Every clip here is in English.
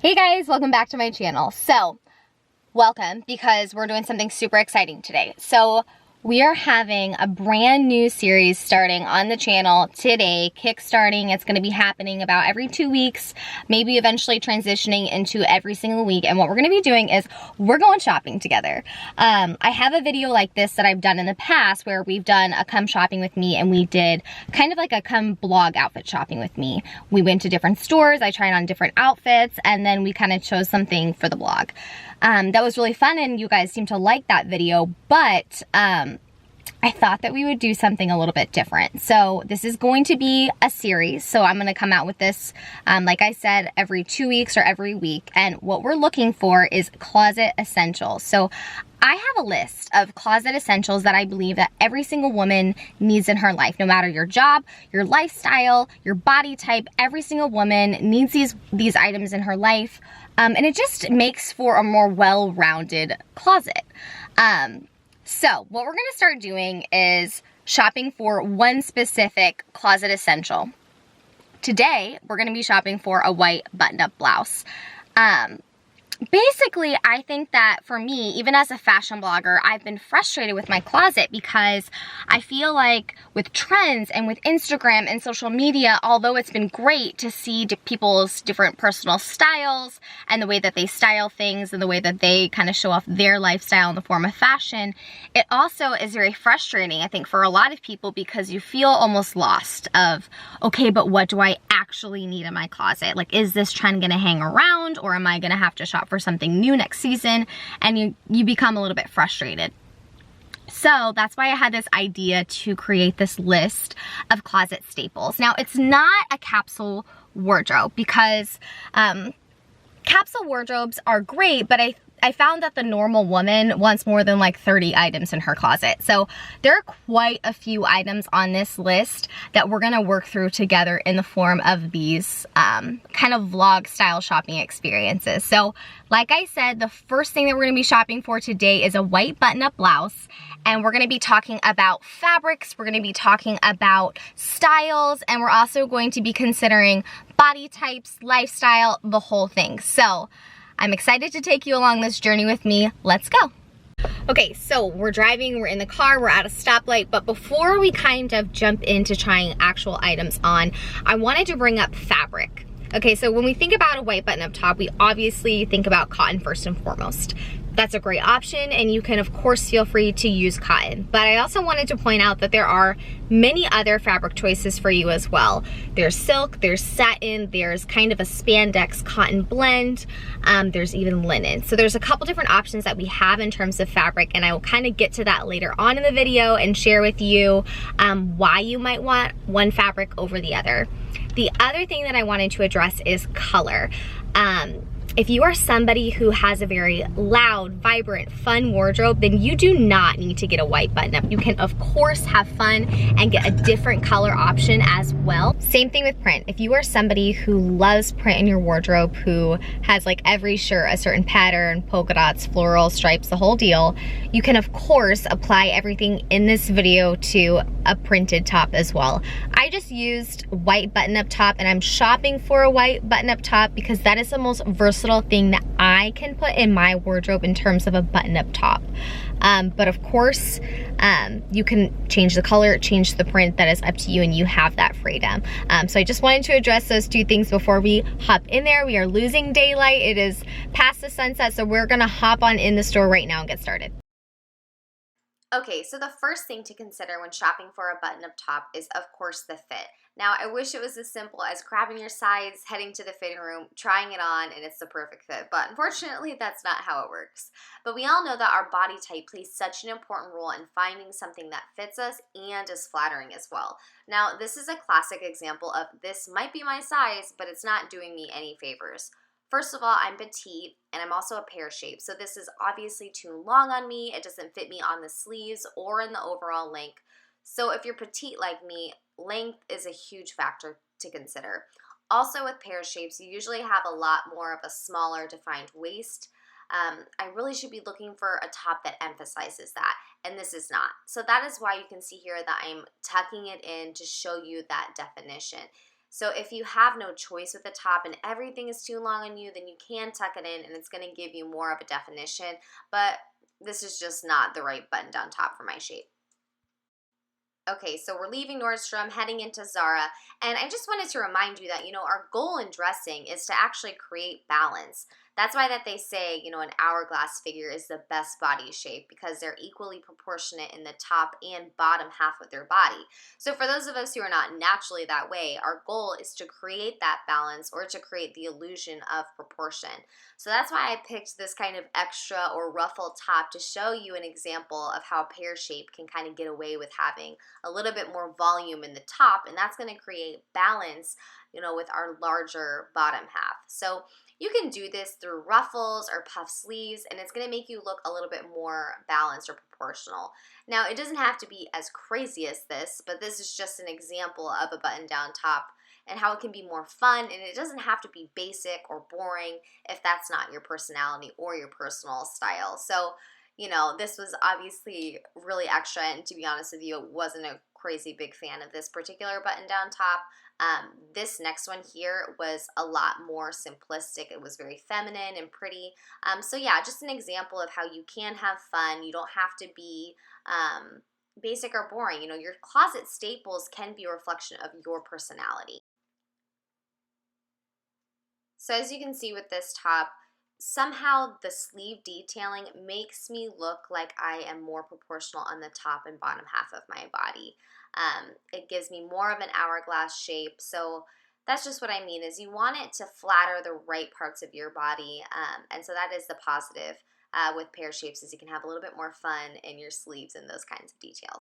Hey guys, welcome back to my channel. So, welcome because we're doing something super exciting today. So, we are having a brand new series starting on the channel today, kickstarting. It's going to be happening about every 2 weeks, maybe eventually transitioning into every single week. And what we're going to be doing is we're going shopping together. I have a video like this that I've done in the past where we've done a come shopping with me, and we did kind of like a come blog outfit shopping with me. We went to different stores, I tried on different outfits, and then we kind of chose something for the blog. That was really fun, and you guys seem to like that video, but I thought that we would do something a little bit different. So this is going to be a series. So I'm going to come out with this, like I said, every 2 weeks or every week. And what we're looking for is closet essentials. So I have a list of closet essentials that I believe that every single woman needs in her life, no matter your job, your lifestyle, your body type. Every single woman needs these items in her life. And it just makes for a more well-rounded closet. So what we're going to start doing is shopping for one specific closet essential. Today, we're going to be shopping for a white button-up blouse. Basically, I think that for me, even as a fashion blogger, I've been frustrated with my closet because I feel like with trends and with Instagram and social media, although it's been great to see people's different personal styles and the way that they style things and the way that they kind of show off their lifestyle in the form of fashion, it also is very frustrating, I think, for a lot of people because you feel almost lost of, okay, but what do I actually need in my closet? Like, is this trend gonna hang around, or am I gonna have to shop for something new next season? And you become a little bit frustrated. So that's why I had this idea to create this list of closet staples. Now, it's not a capsule wardrobe because capsule wardrobes are great, but I found that the normal woman wants more than like 30 items in her closet. So there are quite a few items on this list that we're gonna work through together in the form of these kind of vlog style shopping experiences. So like I said, the first thing that we're gonna be shopping for today is a white button-up blouse. And we're gonna be talking about fabrics, we're gonna be talking about styles, and we're also going to be considering body types, lifestyle, the whole thing. So I'm excited to take you along this journey with me. Let's go. Okay, so we're driving, we're in the car, we're at a stoplight, but before we kind of jump into trying actual items on, I wanted to bring up fabric. Okay, so when we think about a white button-up top, we obviously think about cotton first and foremost. That's a great option, and you can of course feel free to use cotton. But I also wanted to point out that there are many other fabric choices for you as well. There's silk, there's satin, there's kind of a spandex cotton blend, there's even linen. So there's a couple different options that we have in terms of fabric, and I will kind of get to that later on in the video and share with you why you might want one fabric over the other. The other thing that I wanted to address is color. If you are somebody who has a very loud, vibrant, fun wardrobe, then you do not need to get a white button-up. You can, of course, have fun and get a different color option as well. Same thing with print. If you are somebody who loves print in your wardrobe, who has like every shirt a certain pattern, polka dots, floral, stripes, the whole deal, you can, of course, apply everything in this video to a printed top as well. I just used white button-up top, and I'm shopping for a white button-up top because that is the most versatile thing that I can put in my wardrobe in terms of a button-up top. But of course, you can change the color, change the print. That is up to you, and you have that freedom. So I just wanted to address those two things before we hop in there. We are losing daylight. It is past the sunset, so we're gonna hop on in the store right now and get started. Okay, so the first thing to consider when shopping for a button-up top is, of course, the fit. Now, I wish it was as simple as grabbing your size, heading to the fitting room, trying it on, and it's the perfect fit. But unfortunately, that's not how it works. But we all know that our body type plays such an important role in finding something that fits us and is flattering as well. Now, this is a classic example of this might be my size, but it's not doing me any favors. First of all, I'm petite, and I'm also a pear shape, so this is obviously too long on me. It doesn't fit me on the sleeves or in the overall length. So if you're petite like me, length is a huge factor to consider. Also with pear shapes, you usually have a lot more of a smaller defined waist. I really should be looking for a top that emphasizes that, and this is not. So that is why you can see here that I'm tucking it in to show you that definition. So if you have no choice with the top and everything is too long on you, then you can tuck it in and it's going to give you more of a definition, but this is just not the right button down top for my shape. Okay, so we're leaving Nordstrom, heading into Zara, and I just wanted to remind you that, our goal in dressing is to actually create balance. That's why that they say, an hourglass figure is the best body shape because they're equally proportionate in the top and bottom half of their body. So for those of us who are not naturally that way, our goal is to create that balance or to create the illusion of proportion. So that's why I picked this kind of extra or ruffled top to show you an example of how pear shape can kind of get away with having a little bit more volume in the top, and that's going to create balance, with our larger bottom half. So you can do this through ruffles or puff sleeves, and it's going to make you look a little bit more balanced or proportional. Now, it doesn't have to be as crazy as this, but this is just an example of a button-down top and how it can be more fun, and it doesn't have to be basic or boring if that's not your personality or your personal style. So, this was obviously really extra, and to be honest with you, wasn't a crazy big fan of this particular button-down top. This next one here was a lot more simplistic. It was very feminine and pretty. So yeah, just an example of how you can have fun. You don't have to be basic or boring. Your closet staples can be a reflection of your personality. So as you can see with this top, somehow the sleeve detailing makes me look like I am more proportional on the top and bottom half of my body. It gives me more of an hourglass shape. So that's just what I mean, is you want it to flatter the right parts of your body. And so that is the positive with pear shapes, is you can have a little bit more fun in your sleeves and those kinds of details.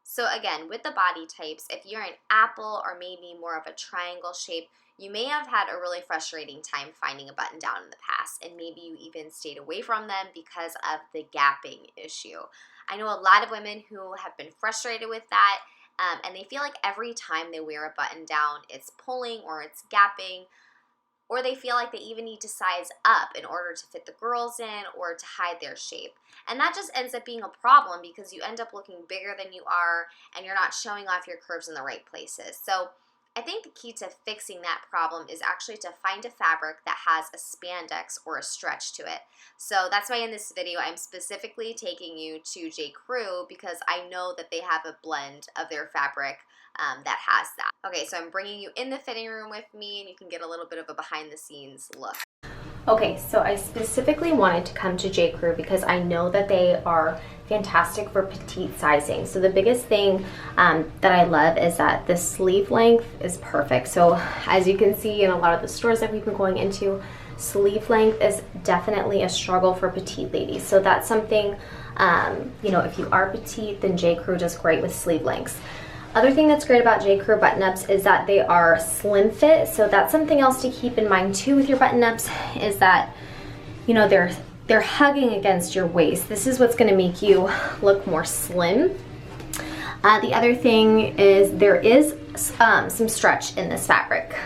So again, with the body types, if you're an apple or maybe more of a triangle shape, you may have had a really frustrating time finding a button down in the past, and maybe you even stayed away from them because of the gapping issue. I know a lot of women who have been frustrated with that, and they feel like every time they wear a button down, it's pulling or it's gapping, or they feel like they even need to size up in order to fit the girls in or to hide their shape. And that just ends up being a problem because you end up looking bigger than you are and you're not showing off your curves in the right places. So I think the key to fixing that problem is actually to find a fabric that has a spandex or a stretch to it. So that's why in this video I'm specifically taking you to J. Crew, because I know that they have a blend of their fabric that has that. Okay, so I'm bringing you in the fitting room with me, and you can get a little bit of a behind the scenes look. Okay, so I specifically wanted to come to J. Crew because I know that they are fantastic for petite sizing. So the biggest thing that I love is that the sleeve length is perfect. So as you can see in a lot of the stores that we've been going into, sleeve length is definitely a struggle for petite ladies. So that's something, if you are petite, then J. Crew does great with sleeve lengths. Other thing that's great about J. Crew button-ups is that they are slim fit, so that's something else to keep in mind too with your button-ups, is that, they're hugging against your waist. This is what's gonna make you look more slim. The other thing is there is some stretch in this fabric.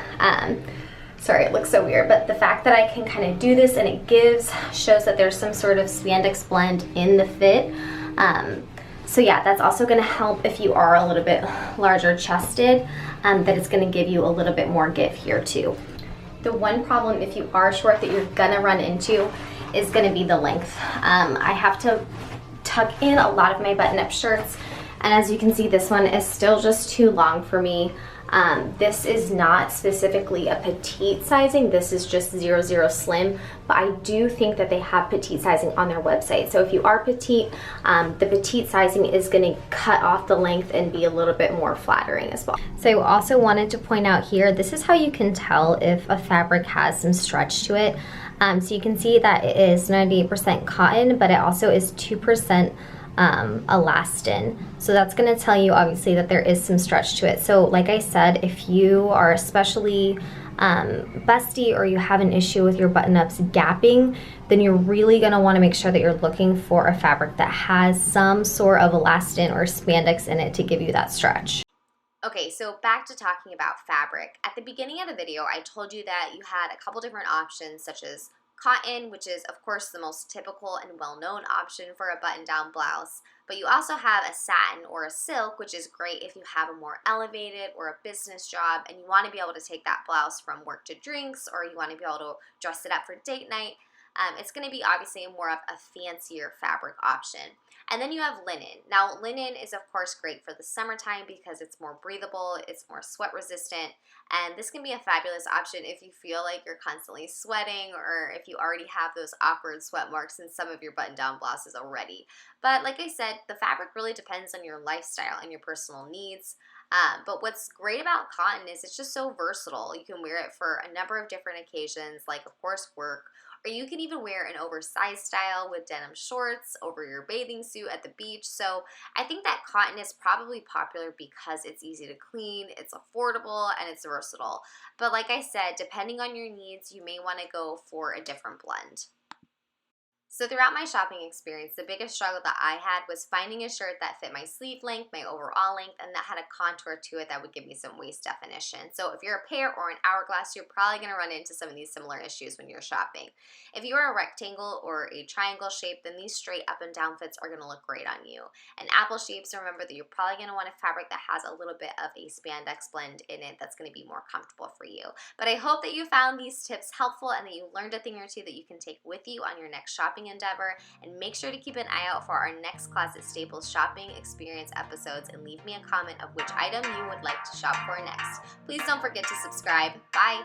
Sorry, it looks so weird, but the fact that I can kind of do this and it shows that there's some sort of spandex blend in the fit. So yeah, that's also gonna help if you are a little bit larger chested, that it's gonna give you a little bit more give here too. The one problem if you are short that you're gonna run into is gonna be the length. I have to tuck in a lot of my button-up shirts, and as you can see, this one is still just too long for me. This is not specifically a petite sizing, this is just 00 slim, but I do think that they have petite sizing on their website. So if you are petite, the petite sizing is gonna cut off the length and be a little bit more flattering as well. So I also wanted to point out here, this is how you can tell if a fabric has some stretch to it. So you can see that it is 98% cotton, but it also is 2% elastin. So that's going to tell you obviously that there is some stretch to it. So like I said, if you are especially busty or you have an issue with your button-ups gapping, then you're really going to want to make sure that you're looking for a fabric that has some sort of elastin or spandex in it to give you that stretch. Okay, so back to talking about fabric. At the beginning of the video, I told you that you had a couple different options, such as cotton, which is of course the most typical and well-known option for a button-down blouse. But you also have a satin or a silk, which is great if you have a more elevated or a business job and you want to be able to take that blouse from work to drinks, or you want to be able to dress it up for date night. It's going to be obviously more of a fancier fabric option. And then you have linen. Now, linen is of course great for the summertime because it's more breathable, it's more sweat resistant, and this can be a fabulous option if you feel like you're constantly sweating, or if you already have those awkward sweat marks in some of your button-down blouses already. But like I said, the fabric really depends on your lifestyle and your personal needs. But what's great about cotton is it's just so versatile. You can wear it for a number of different occasions, like of course work, or you can even wear an oversized style with denim shorts over your bathing suit at the beach. So I think that cotton is probably popular because it's easy to clean, it's affordable, and it's versatile. But like I said, depending on your needs, you may want to go for a different blend. So throughout my shopping experience, the biggest struggle that I had was finding a shirt that fit my sleeve length, my overall length, and that had a contour to it that would give me some waist definition. So if you're a pear or an hourglass, you're probably going to run into some of these similar issues when you're shopping. If you are a rectangle or a triangle shape, then these straight up and down fits are going to look great on you. And apple shapes, remember that you're probably going to want a fabric that has a little bit of a spandex blend in it that's going to be more comfortable for you. But I hope that you found these tips helpful and that you learned a thing or two that you can take with you on your next shopping endeavor. And make sure to keep an eye out for our next Closet Staples shopping experience episodes, and leave me a comment of which item you would like to shop for next. Please don't forget to subscribe. Bye!